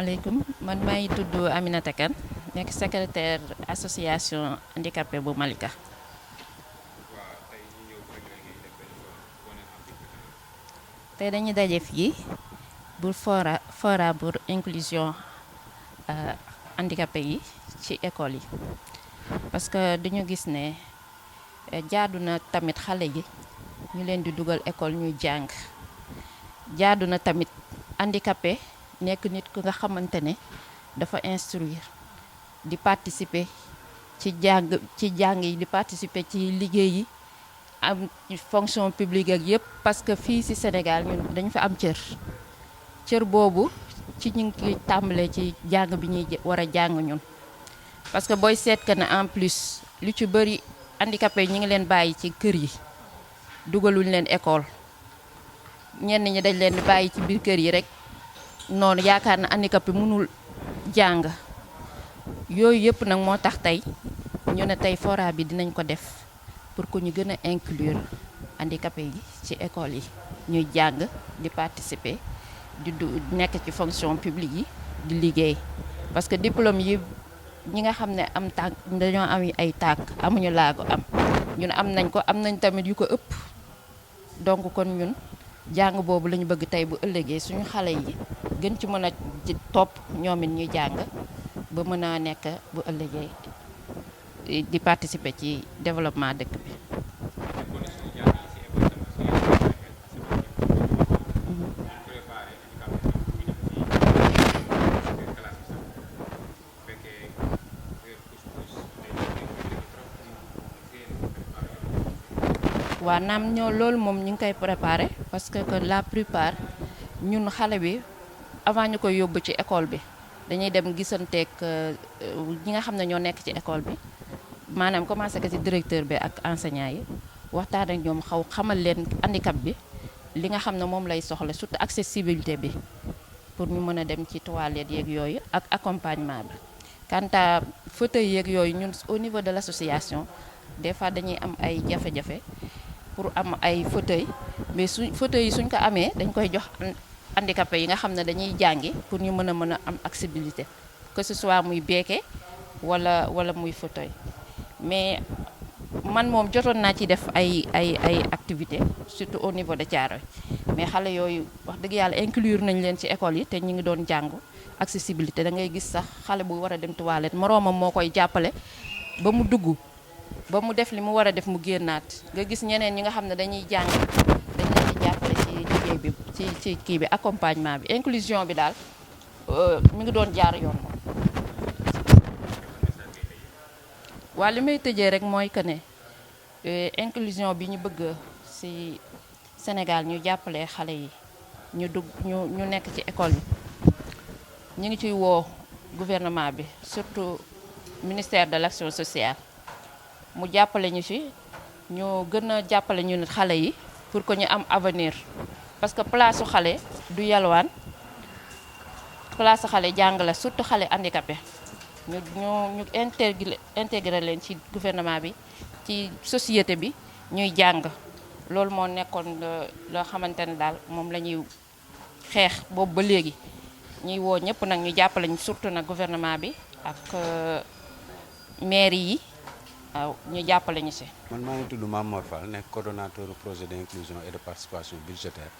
asalaamaaleykum man maa ngi tudd Aminata Kane nekk secrétaire association handicapé bu Malika. tey dañuy daje fii pour fora pour inclusion handicapé yi ci école yi parce que dañu gis ne jaadu na tamit xale yi ñu leen di dugal école ñuy jàng jaadu na tamit handicapé nekk nit ku nga xamante ne dafa instruire di participer ci jàng yi di participer ci liggéey yi am fonction publique ak yëpp parce que fii ci Sénégal ñun dañu fa am cër boobu ci ñu ngi tàmbalee ci jàng bi ñuy war a jàng ñun parce que booy seet que ne en plus lu ci bëri handicapé yi ñu ngi leen bàyyi ci kër yi dugaluñ leen école ñenn ñi dañ leen di bàyyi ci biir kër yi rek noonu yaakaar na handicapé mënul jàng yooyu yëpp nag moo tax tey ñu ne tey fora bi dinañ ko def pour que ñu gën a inclure handicapé yi ci école yi ñuy jàng di participer di nekk ci fonction publique yi di liggéey parce que diplôme yi ñi nga xam ne am tànk dañoo am ay tànk amuñu laago am ñun am nañ ko am nañ tamit yu ko ëpp donc kon ñun jàng boobu la ñu bëgg tey bu ëllëgee suñu xale yi gën ci mën a topp ñoom it ñuy jàng ba mën a nekk bu ëllëgee di participer ci développement dëkk bi. waaw naam ñoo loolu moom ñu ngi koy préparer parce que la plupart ñun xale bi avant ñu koy yóbbu ci école bi dañuy dem gisanteeg ñi nga xam ne ñoo nekk ci école bi maanaam commencé ko ci directeur bi ak enseignant yi waxtaan ak ñoom xamal leen handicap bi li nga xam ne moom lay soxla surtout accessibilité bi pour ñu mën a dem ci toilette yeeg yooyu ak accompagnement bi. quant à fauteuil yeeg yooyu ñun au niveau de l'association des fois dañuy am ay jafe-jafe pour am ay fauteuil mais fauteuil yi suñ ko amee dañ koy jox handicapé yi nga xam ne dañuy jàngi pour ñu mën a am accessibilité que ce soit muy beeke wala muy fauteuil mais man moom jotoon naa ci def ay activité surtout au niveau de Thiaroye mais xale yooyu wax dëgg yàlla inclure nañ leen ci école yi te ñu ngi doon jàngu accessibilité da ngay gis sax xale bu war a dem toilette moroomam moo koy jàppale ba mu dugg ba mu def li mu war a def mu génnaat nga gis ñeneen ñi nga xam ne dañuy jàng dañ leen di jàppale ci liggéey bi ci kii bi accompagnement bi inclusion bi daal mi ngi doon jaar yoon moom. waaw li may tëjee rek mooy que ne inclusion bi ñu bëgg ci Sénégal ñu jàppale xale yi ñu nekk ci école yi ñu ngi ciy woo gouvernement bi surtout ministère de l'action sociale mu jàppale ñu ci ñu gën a jàppale ñu nit xale yi pour que ñu am avenir parce que place su xale du yalwaan place su xale jàng la surtout xale handicapé ñu intégré leen ci gouvernement bi ci société bi ñuy jàng loolu moo nekkoon loo xamante ne daal moom la ñuy xeex boobu ba léegi ñuy woo ñëpp nag ñu jàppale ñu surtout nag gouvernement bi ak mairie yi waaw ñu jàppale ñu ci. man maa ngi tudd Mame Mor Fall nekk coordonnateur projet d'inclusion et de participation budgétaire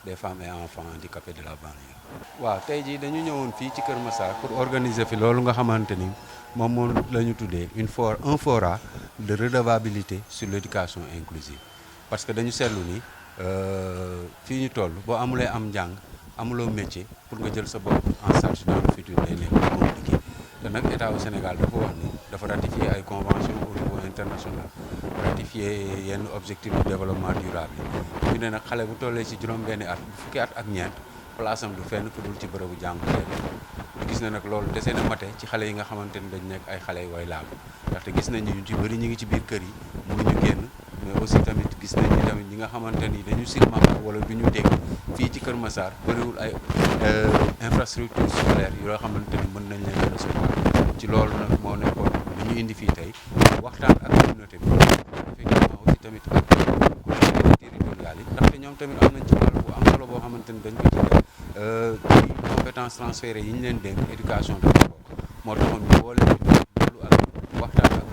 des femmes et enfants handicapés de la banlieue. waaw tey jii dañu ñëwoon fii ci Kër Massar pour organiser fi loolu nga xamante ni moom la ñu tuddee un fora de redevabilité sur l'éducation inclusive parce que dañu seetlu ni fii ñu toll boo amulee am njàng amuloo métier pour nga jël sa bopp en charge dans le futur day nekk compliqué te nag état au Sénégal dafa wax ni dafa ratifier ay convention au niveau international ratifier yenn objectifs de développement durable yi ñu ne nag xale bu tollee ci juróom-benni at bu fukki at ak ñeent place am du fenn fu dul ci bërëbu jàngukaay ñu gis na nag loolu dese na mate ci xale yi nga xamante ni dañ nekk ay xale yu way laago ndaxte gis nañ ñu ci bëri ñu ngi ci biir kër yi mënuñu génn mais aussi tamit gis nañ ni tamit ñi nga xamante ni dañu silmaxa wala du ñu dégg fii ci Kër Massar bëriwul ay infrastructure scolaire yoo xamante ni mën nañ leen recevoir ci loolu nag moo nekkoon li ñu indi fii tey waxtaan ak communauté bi effectivement aussi tamit ak collectivités territoriales yi ndaxte ñoom tamit am nañ ci wàll bu am solo boo xamante ni dañ ko ci def ci compétences transférées yi ñu leen dénk éducation dafa bokk moo taxoon ñu boole loolu ak waxtaan ak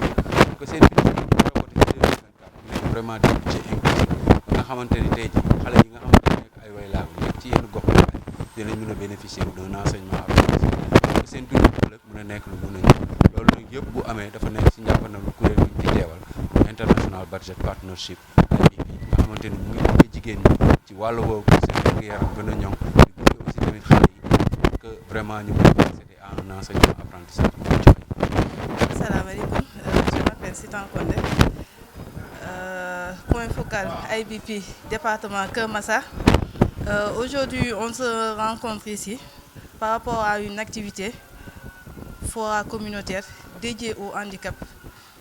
pour que seen budget yi ñu war a voté ci 2024 mu nekk vraiment des budgets inclusifs ba nga xamante ni tey jii xale yi nga xamante ne nekk ay way laago nekk ci yenn gox yi dinañ mën a bénéficier d'un enseignement approprié pour que seen dund ëllëg mën a nekk lu mën a ñëw loolu nag yëpp bu amee dafa nekk si njàppandalu kuréel gi ñu fi teewal International Budget Partnership IBP nga xamante ni mu ngi gunge jigéen ñi ci wàllu woowu pour seen wér-gu-yaram gën a ñoŋ di gunge aussi tamit xale yi pour que vraiment ñu mën a accéder à un enseignement apprentissage bu mucc ayib. Salaamaaleykum, je m'appelle Sitan Kondé, point focal IBP département Keur Massar. Aujourd'hui, on se rencontre ici par rapport à une activité foire communautaire dédiée au handicap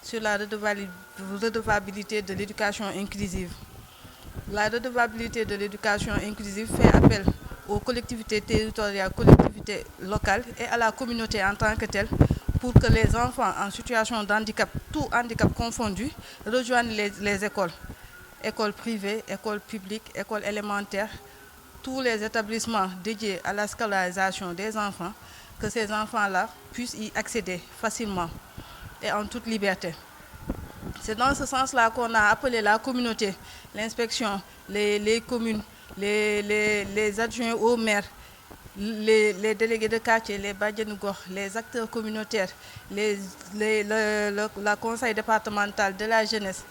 sur la redevabilité de l'éducation inclusive. La redevabilité de l'éducation inclusive fait appel aux collectivités territoriales, collectivités locales et à la communauté en tant que telle pour que les enfants en situation d'handicap, tout handicap confondu, rejoignent les écoles. Écoles privées, écoles publiques, écoles élémentaires, tous les établissements dédiés à la scolarisation des enfants, que ces enfants-là puissent y accéder facilement et en toute liberté. C'est dans ce sens-là qu'on a appelé la communauté, l'inspection, les communes, les adjoints au maire, les délégués de quartier, les bajenu gox, les acteurs communautaires, la conseil départemental de la jeunesse,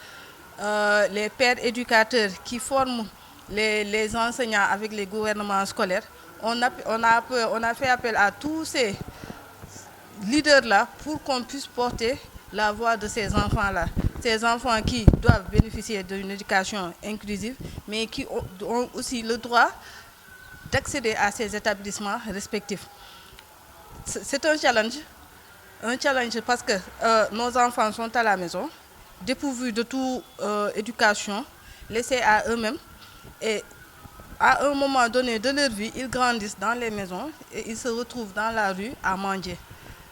les pères éducateurs qui forment les enseignants avec les gouvernements scolaires. On a fait appel à tous ces leaders-là pour qu'on puisse porter la voix de ces enfants-là. Ces enfants qui doivent bénéficier d'une éducation inclusive, mais qui ont aussi le droit d'accéder à ces établissements respectifs. C'est un challenge parce que nos enfants sont à la maison, dépourvus de toute éducation, laissés à eux-mêmes. Et à un moment donné de leur vie, ils grandissent dans les maisons et ils se retrouvent dans la rue à mendier.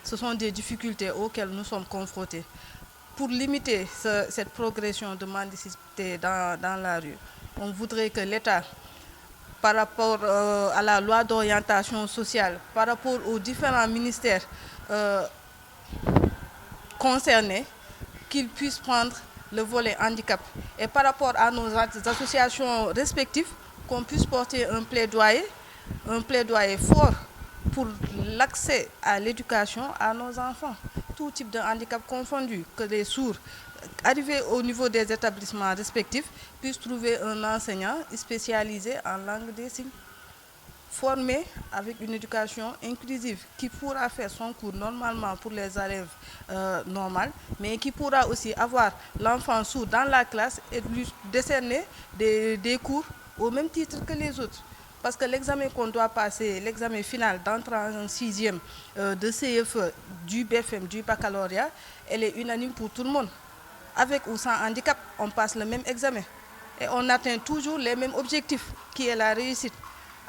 Ce sont des difficultés auxquelles nous sommes confrontés. Pour limiter cette progression de mendicité dans la rue, on voudrait que l'État, par rapport à la loi d'orientation sociale, par rapport aux différents ministères concernés, qu'ils puissent prendre le volet handicap. Et par rapport à nos associations respectives, qu'on puisse porter un plaidoyer fort pour l'accès à l'éducation à nos enfants, tout type de handicap confondu, que les sourds, arrivés au niveau des établissements respectifs, puissent trouver un enseignant spécialisé en langue des signes, formé avec une éducation inclusive, qui pourra faire son cours normalement pour les élèves normaux, mais qui pourra aussi avoir l'enfant sourd dans la classe et lui décerner des cours au même titre que les autres. Parce que l'examen qu'on doit passer, l'examen final d'entrée en 6e de CFE, du BFM, du baccalauréat, elle est unanime pour tout le monde. Avec ou sans handicap, on passe le même examen. Et on atteint toujours les mêmes objectifs, qui est la réussite.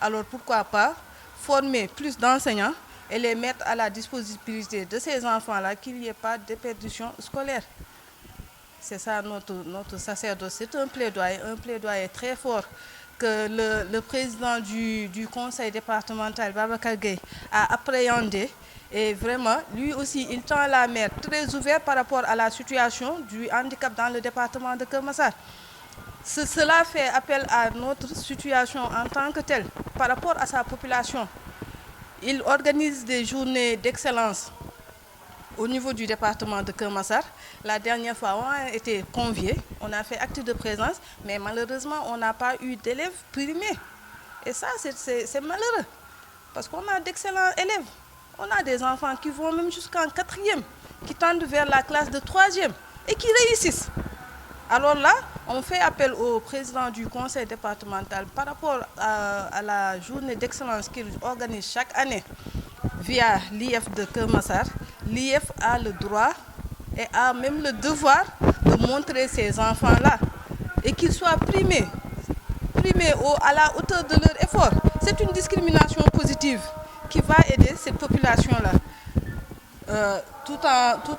Alors pourquoi pas former plus d'enseignants et les mettre à la disponibilité de ces enfants-là, qu'il n'y ait pas de déperdition scolaire. C'est ça notre sacerdoce. C'est un plaidoyer très fort que le président du conseil départemental, Babacar Gueye, a appréhendé. Et vraiment, lui aussi, il tend la main très ouverte par rapport à la situation du handicap dans le département de Keur Massar. Cela fait appel à notre situation en tant que telle, par rapport à sa population. Il organise des journées d'excellence au niveau du département de Keur Massar. La dernière fois, on a été conviés, on a fait acte de présence, mais malheureusement, on n'a pas eu d'élèves primés. Et ça, c'est malheureux, parce qu'on a d'excellents élèves. On a des enfants qui vont même jusqu'en 4e, qui tendent vers la classe de 3e et qui réussissent. Alors là, on fait appel au président du conseil départemental par rapport à la journée d'excellence qu'il organise chaque année via l'IF de Keur Massar. L'IF a le droit et a même le devoir de montrer ces enfants-là et qu'ils soient primés à la hauteur de leur effort. C'est une discrimination positive qui va aider cette population-là. Tout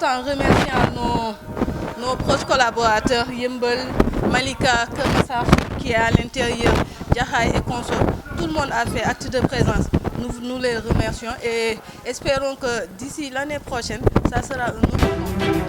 en remerciant nos proches collaborateurs, Yembel, Malika, Keur Massar, qui est à l'intérieur Jaxaay et consorts, tout le monde a fait acte de présence. Nous les remercions et espérons que d'ici l'année prochaine, ça sera un autre monde.